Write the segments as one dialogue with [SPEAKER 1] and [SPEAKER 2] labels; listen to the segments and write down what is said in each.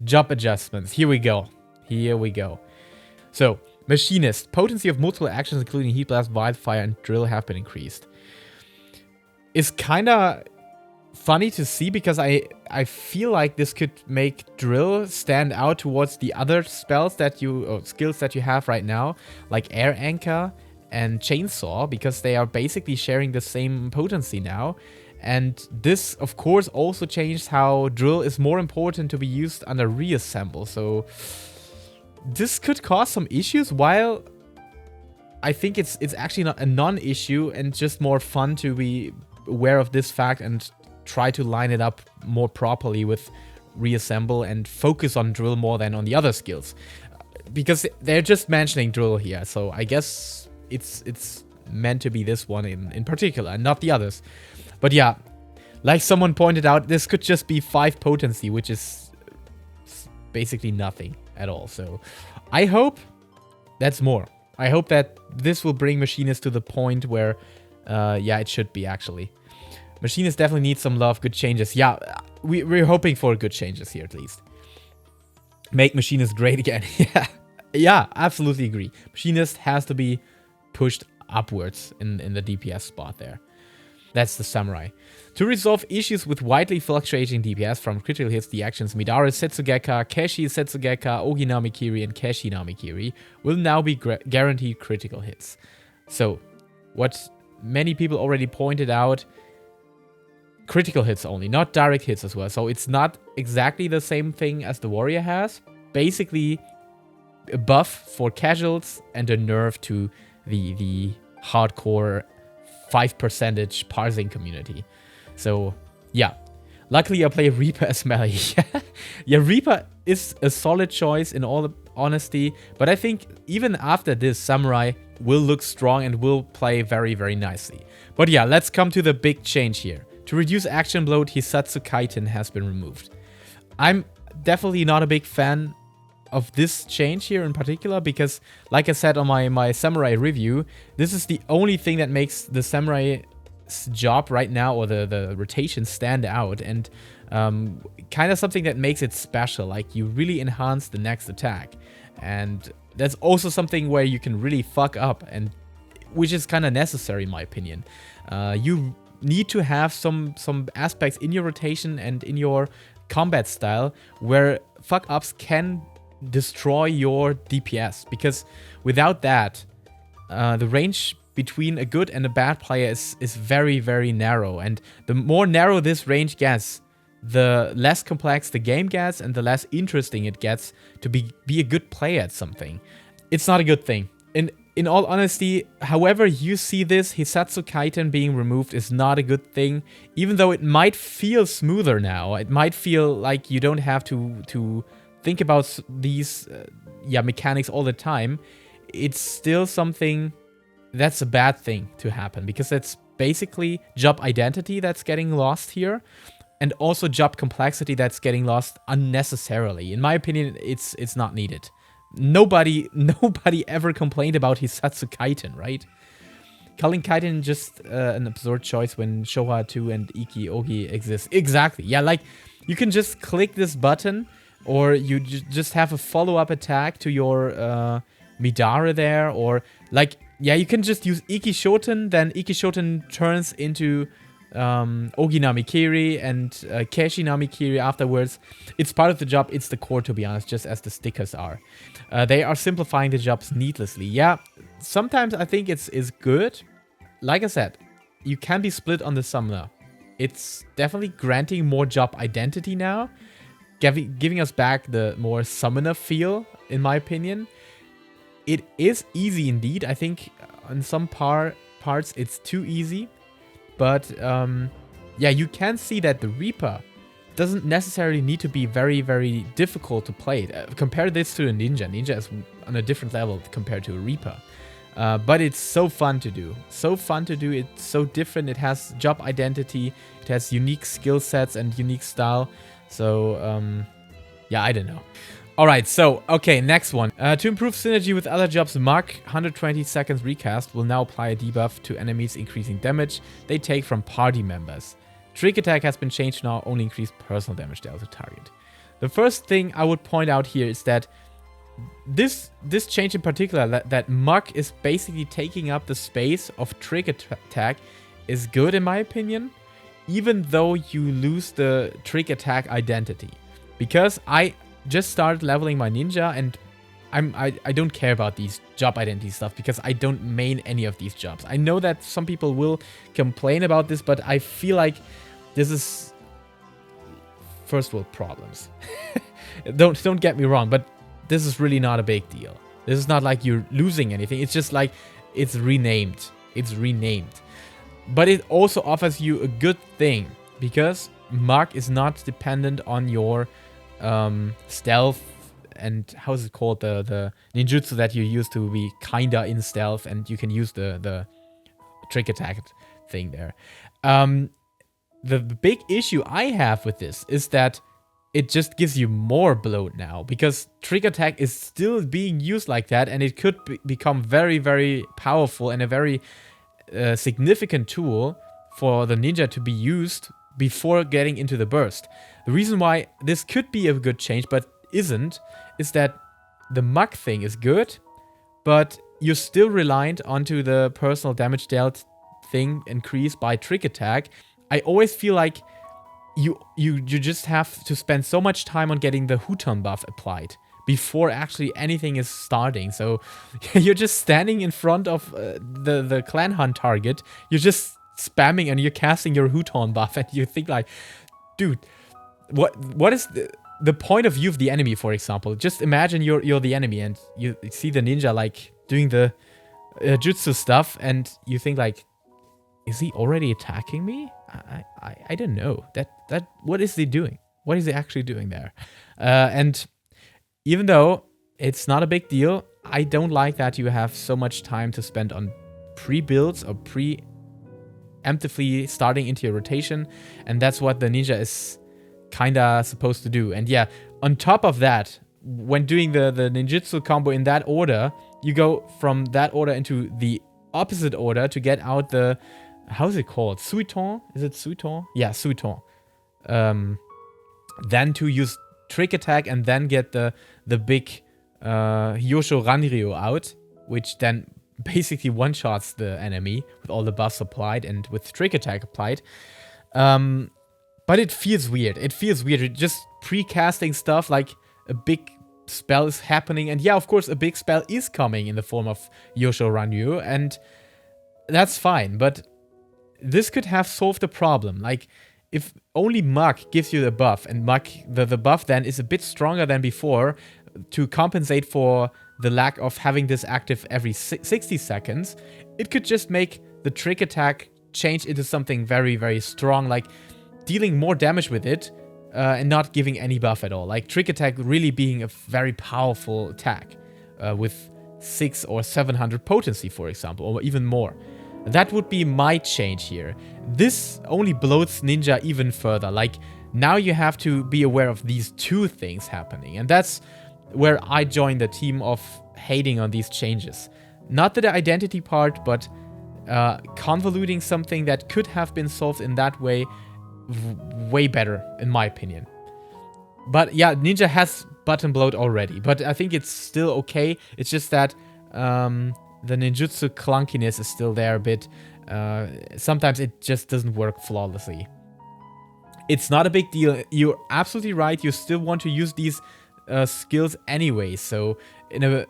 [SPEAKER 1] Job adjustments. Here we go. Here we go. So, Machinist. Potency of multiple actions, including Heat Blast, Wildfire, and Drill have been increased. It's kind of funny to see because I feel like this could make Drill stand out towards the other spells that or skills that you have right now, like Air Anchor and Chainsaw, because they are basically sharing the same potency now. And this, of course, also changed how Drill is more important to be used under Reassemble. So this could cause some issues, while I think it's actually not a non-issue and just more fun to be aware of this fact and try to line it up more properly with Reassemble and focus on Drill more than on the other skills. Because they're just mentioning Drill here, so I guess it's meant to be this one in particular and not the others. But yeah, like someone pointed out, this could just be 5 potency, which is basically nothing at all. So I hope that's more. I hope that this will bring Machinist to the point where, yeah, it should be actually. Machinist definitely needs some love, good changes. Yeah, we're hoping for good changes here at least. Make Machinist great again. Yeah, absolutely agree. Machinist has to be pushed upwards in the DPS spot there. That's the Samurai. To resolve issues with widely fluctuating DPS from critical hits, the actions Midara Setsugeka, Keshi Setsugeka, Ogi Namikiri, and Keshi Namikiri will now be guaranteed critical hits. So, what many people already pointed out, critical hits only, not direct hits as well. So it's not exactly the same thing as the Warrior has. Basically, a buff for casuals and a nerf to the hardcore 5% parsing community. So, yeah. Luckily, I play Reaper as melee. Yeah, Reaper is a solid choice in all honesty. But I think even after this, Samurai will look strong and will play very, very nicely. But yeah, let's come to the big change here. To reduce action bloat, Hisatsu Kaiten has been removed. I'm definitely not a big fan of this change here in particular, because like I said on my Samurai review, this is the only thing that makes the Samurai's job right now, or the rotation, stand out, and kind of something that makes it special. Like, you really enhance the next attack, and that's also something where you can really fuck up, and which is kind of necessary in my opinion. You need to have some aspects in your rotation and in your combat style where fuck ups can destroy your DPS, because without that, the range between a good and a bad player is very, very narrow, and the more narrow this range gets, the less complex the game gets and the less interesting it gets to be a good player at something. It's not a good thing. In all honesty, however you see this, Hisatsu Kaiten being removed is not a good thing, even though it might feel smoother now. It might feel like you don't have to think about these mechanics all the time. It's still something that's a bad thing to happen, because it's basically job identity that's getting lost here, and also job complexity that's getting lost unnecessarily. In my opinion, it's not needed. Nobody ever complained about Hisatsu Kaiten, right? Calling Kaiten just an absurd choice when Showa 2 and Iki Ogi exist. Exactly. Yeah, like, you can just click this button, or you just have a follow-up attack to your Midara there, or like, yeah, you can just use Iki Shoten, then Iki Shoten turns into Ogi Namikiri and Keshi Namikiri afterwards. It's part of the job, it's the core, to be honest, just as the stickers are. They are simplifying the jobs needlessly. Yeah, sometimes I think it's good. Like I said, you can be split on the summoner. It's definitely granting more job identity now, giving us back the more summoner feel, in my opinion. It is easy indeed. I think on some parts it's too easy. But, yeah, you can see that the Reaper doesn't necessarily need to be very, very difficult to play. Compare this to a Ninja. Ninja is on a different level compared to a Reaper. But it's so fun to do. So fun to do. It's so different. It has job identity. It has unique skill sets and unique style. So, yeah, I don't know. Alright, so, okay, next one. To improve synergy with other jobs, Mark 120 seconds recast will now apply a debuff to enemies, increasing damage they take from party members. Trick attack has been changed to now only increase personal damage dealt to target. The first thing I would point out here is that this change in particular, that Muck is basically taking up the space of Trick Attack, is good in my opinion, even though you lose the Trick Attack identity. Because I just started leveling my ninja, and I don't care about these job identity stuff because I don't main any of these jobs. I know that some people will complain about this, but I feel like this is first world problems. Don't get me wrong, but this is really not a big deal. This is not like you're losing anything. It's just like it's renamed. It's renamed. But it also offers you a good thing because Mark is not dependent on your stealth and how is it called, the ninjutsu that you use to be kinda in stealth, and you can use the trick attack thing there. The big issue I have with this is that it just gives you more bloat now, because trick attack is still being used like that, and it could become very, very powerful and a very significant tool for the ninja to be used before getting into the burst. The reason why this could be a good change, but isn't, is that the muck thing is good, but you're still reliant onto the personal damage dealt thing increased by trick attack. I always feel like you just have to spend so much time on getting the Huton buff applied before actually anything is starting. So you're just standing in front of the clan hunt target, you're just spamming and you're casting your Huton buff, and you think like, dude, what is the point of view of the enemy, for example? Just imagine you're the enemy and you see the ninja like doing the jutsu stuff, and you think like, is he already attacking me? I don't know. That what is he doing? What is he actually doing there? And even though it's not a big deal, I don't like that you have so much time to spend on pre-builds or preemptively starting into your rotation, and that's what the ninja is kinda supposed to do. And yeah, on top of that, when doing the ninjutsu combo in that order, you go from that order into the opposite order to get out the, how is it called? Suiton? Is it Suiton? Yeah, Suiton. Then to use trick attack and then get the big Hyosho Ranryu out, which then basically one-shots the enemy with all the buffs applied and with trick attack applied. But it feels weird. It feels weird. Just pre-casting stuff like a big spell is happening. And yeah, of course, a big spell is coming in the form of Hyosho Ranryu, and that's fine. But this could have solved the problem. Like, if only Muck gives you the buff, and Muck, the buff then is a bit stronger than before to compensate for the lack of having this active every 60 seconds, it could just make the trick attack change into something very, very strong, like dealing more damage with it and not giving any buff at all. Like trick attack really being a very powerful attack with 600 or 700 potency, for example, or even more. That would be my change here. This only bloats ninja even further. Like, now you have to be aware of these two things happening. And that's where I join the team of hating on these changes. Not the identity part, but convoluting something that could have been solved in that way way better, in my opinion. But yeah, ninja has button bloat already, but I think it's still okay. It's just that the ninjutsu clunkiness is still there a bit. Sometimes it just doesn't work flawlessly. It's not a big deal. You're absolutely right. You still want to use these skills anyway. So in a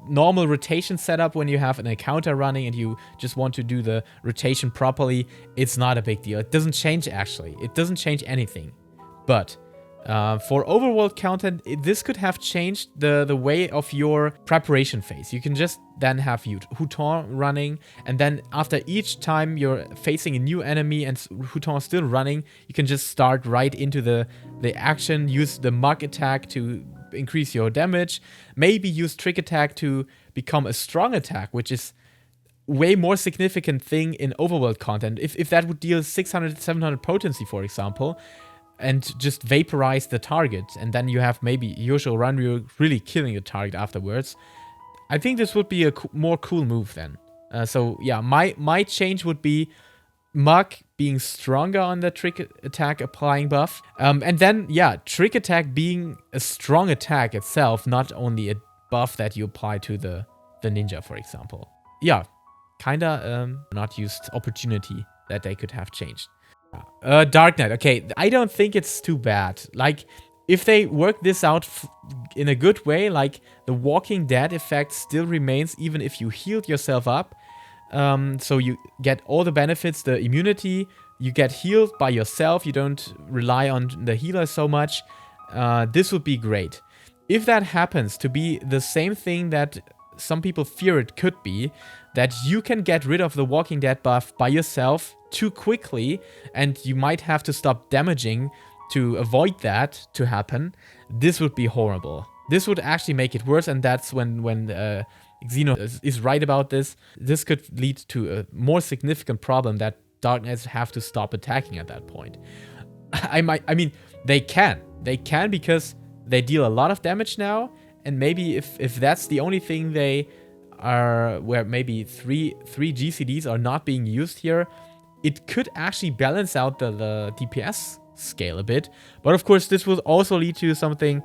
[SPEAKER 1] normal rotation setup, when you have an encounter running and you just want to do the rotation properly, it's not a big deal. It doesn't change, actually. It doesn't change anything. But for overworld content, this could have changed the way of your preparation phase. You can just then have Huton running, and then after each time you're facing a new enemy and Huton is still running, you can just start right into the action, use the Mug attack to increase your damage, maybe use trick attack to become a strong attack, which is way more significant thing in overworld content. If that would deal 600, 700 potency, for example, and just vaporize the target, and then you have maybe Hyosho Ranryu really killing the target afterwards, I think this would be a more cool move then. So yeah, my change would be Mug being stronger on the trick attack applying buff. And then, yeah, trick attack being a strong attack itself, not only a buff that you apply to the ninja, for example. Yeah, kinda not used opportunity that they could have changed. Dark Knight. Okay, I don't think it's too bad. Like, if they work this out in a good way, like the Walking Dead effect still remains even if you healed yourself up. So you get all the benefits, the immunity, you get healed by yourself, you don't rely on the healer so much. This would be great. If that happens to be the same thing that some people fear it could be, that you can get rid of the Walking Dead buff by yourself too quickly, and you might have to stop damaging to avoid that to happen, this would be horrible. This would actually make it worse, and that's when Xeno is right about this. This could lead to a more significant problem that Dark Knights have to stop attacking at that point. I mean, they can because they deal a lot of damage now, and maybe if that's the only thing they are, where maybe three GCDs are not being used here, it could actually balance out the DPS scale a bit. But of course, this will also lead to something,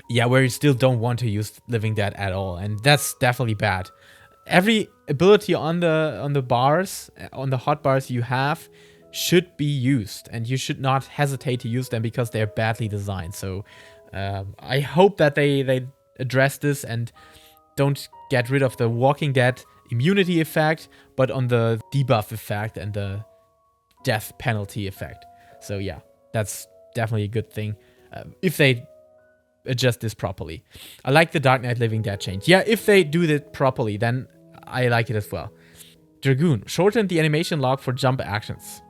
[SPEAKER 1] yeah, where you still don't want to use Living Dead at all, and that's definitely bad. Every ability on the bars, on the hotbars you have, should be used, and you should not hesitate to use them because they're badly designed. So I hope that they address this and don't get rid of the Walking Dead immunity effect, but on the debuff effect and the death penalty effect. So yeah, that's definitely a good thing if they adjust this properly. I like the Dark Knight Living Dead change. Yeah, if they do that properly, then I like it as well. Dragoon, shorten the animation log for jump actions.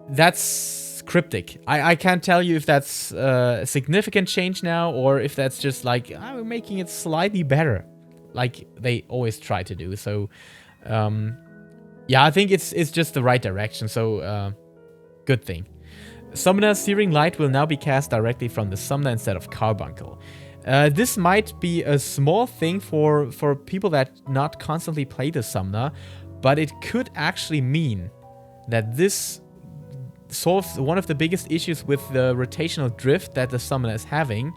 [SPEAKER 1] That's cryptic. I can't tell you if that's a significant change now, or if that's just like, we're making it slightly better, like they always try to do. So, yeah, I think it's just the right direction. So, good thing. Summoner's Searing Light will now be cast directly from the Summoner instead of Carbuncle. This might be a small thing for people that not constantly play the Summoner, but it could actually mean that this solves one of the biggest issues with the rotational drift that the Summoner is having,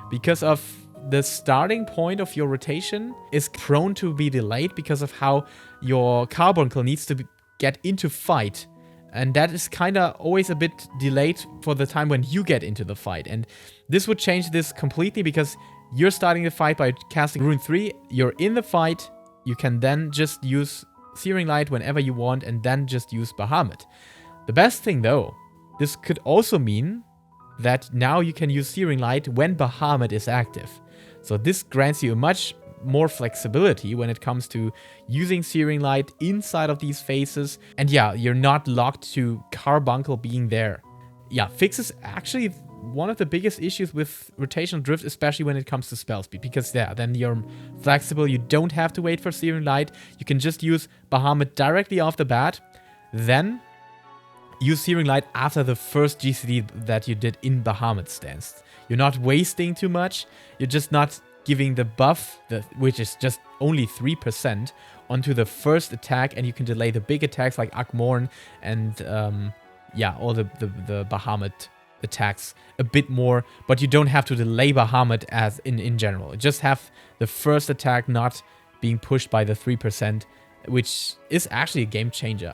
[SPEAKER 1] because of the starting point of your rotation is prone to be delayed because of how your Carbuncle needs to get into fight. And that is kind of always a bit delayed for the time when you get into the fight. And this would change this completely, because you're starting the fight by casting Rune 3, you're in the fight, you can then just use Searing Light whenever you want, and then just use Bahamut. The best thing though, this could also mean that now you can use Searing Light when Bahamut is active. So this grants you a much more flexibility when it comes to using Searing Light inside of these phases. And yeah, you're not locked to Carbuncle being there. Yeah, fixes actually one of the biggest issues with rotational drift, especially when it comes to spell speed, because yeah, then you're flexible, you don't have to wait for Searing Light, you can just use Bahamut directly off the bat, then use Searing Light after the first GCD that you did in Bahamut stance. You're not wasting too much, you're just not giving the buff, which is just only 3%, onto the first attack, and you can delay the big attacks like Akmorn and yeah, all the Bahamut attacks a bit more, but you don't have to delay Bahamut as in general. Just have the first attack not being pushed by the 3%, which is actually a game changer.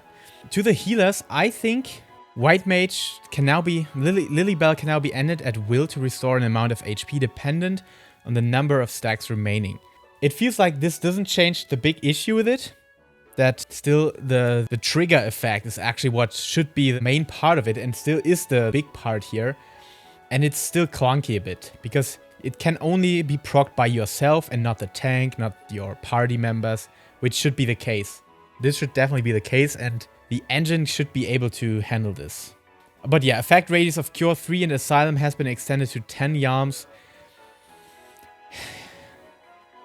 [SPEAKER 1] To the healers, I think White Mage can now be, Lilybell can now be ended at will to restore an amount of HP dependent on the number of stacks remaining. It feels like this doesn't change the big issue with it, that still the trigger effect is actually what should be the main part of it, and still is the big part here. And it's still clunky a bit, because it can only be procced by yourself and not the tank, not your party members, which should be the case. This should definitely be the case, and the engine should be able to handle this. But yeah, effect radius of Cure 3 and Asylum has been extended to 10 yards.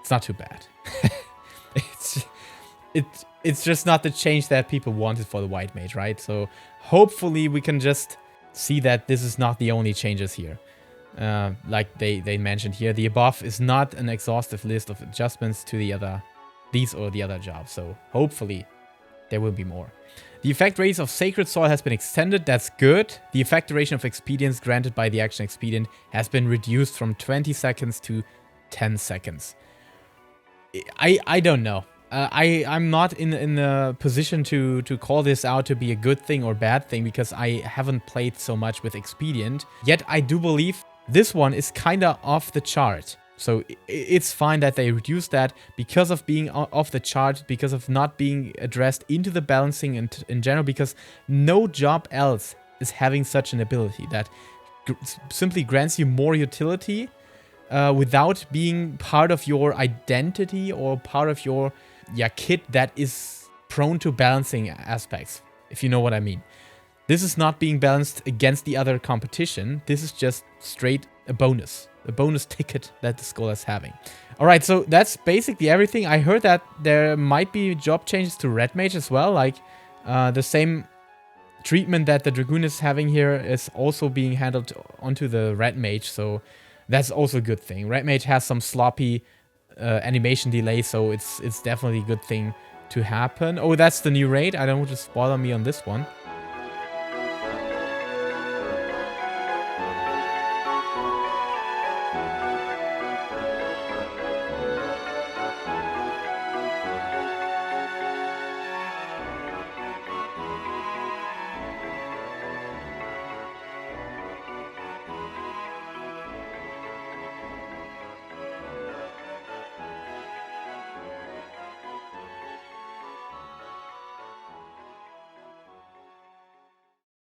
[SPEAKER 1] It's not too bad. It's just not the change that people wanted for the White Mage, right? So hopefully we can just see that this is not the only changes here. Like they mentioned here, the above is not an exhaustive list of adjustments to these or the other jobs. So hopefully There will be more. The effect rates of Sacred Soil has been extended. That's good. The effect duration of expedience granted by the action expedient has been reduced from 20 seconds to 10 seconds. I don't know. I'm not in a position to call this out to be a good thing or bad thing because I haven't played so much with expedient. Yet I do believe this one is kind of off the chart. So it's fine that they reduced that because of being off the chart, because of not being addressed into the balancing in general, because no job else is having such an ability that simply grants you more utility without being part of your identity or part of your kit that is prone to balancing aspects, if you know what I mean. This is not being balanced against the other competition. This is just straight a bonus ticket that the school is having. All right, so that's basically everything. I heard that there might be job changes to Red Mage as well, like the same treatment that the Dragoon is having here is also being handled onto the Red Mage, so that's also a good thing. Red Mage has some sloppy animation delay, so it's definitely a good thing to happen. Oh, that's the new raid. I don't want to spoil me on this one.